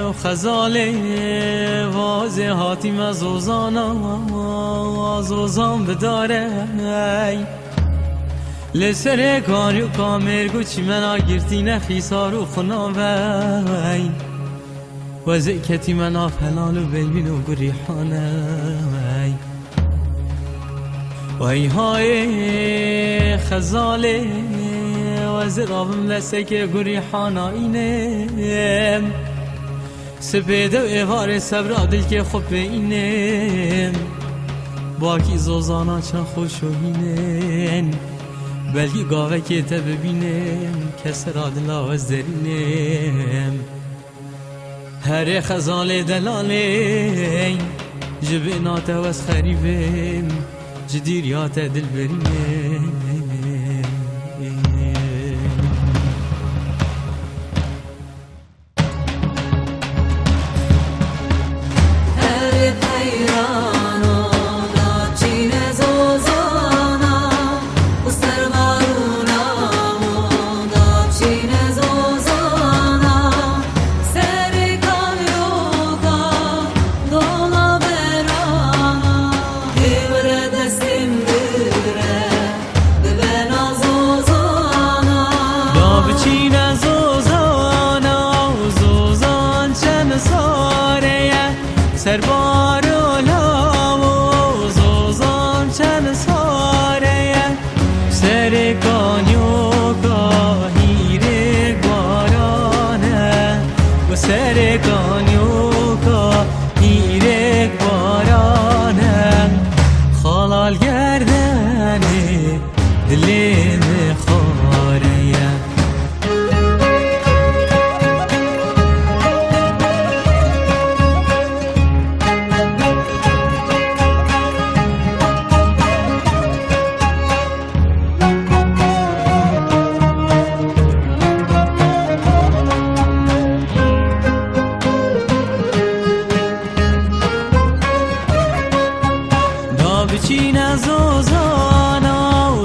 و خزاله واضح هاتیم از اوزان بداره لسر کاری و کامرگو چی من آگیرتی نخیصار و خناوی و زکتی من آفلال و بلبین و گریحانه و ای خزاله و زرابم لسک گریحانه اینم سپیده و ایوار صبر دل که خوب اینم باکی زوزانا چند خوش و اینم بلگی گاوه که تا ببینم کسر آدلا و زرینم هر خزال دلاله جبینات و از خریبم جدیریات دل برینم سربار و لاو زوزان چند ساره سر کانیو کاهیر بارانه و سر کانیو کاهیر بارانه خالال گردنه دلم خاره بچین از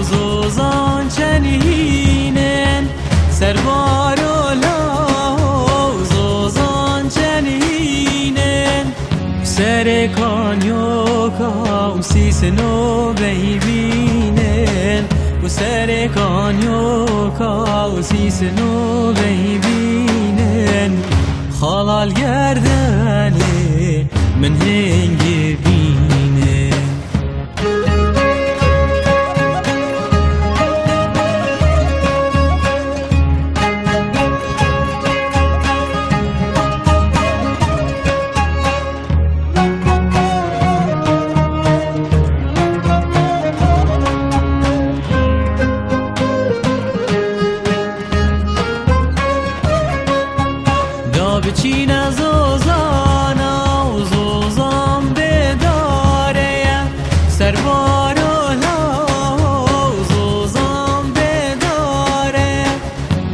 زوزان چنینن سربار و لاو زوزان چنینن سر کانیو کام سیسنو بیبینن و سر کانیو کام سیسنو بیبینن خالال گردنه من هنگی بینه بچین از زوزان بداره سربار و لاو زوزان بداره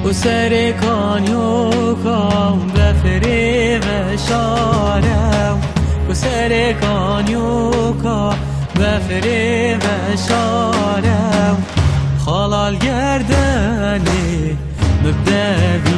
و سر کانیو کام بفره و شاره و سر کانیو کام بفره و شاره خالال گردنه مبدأ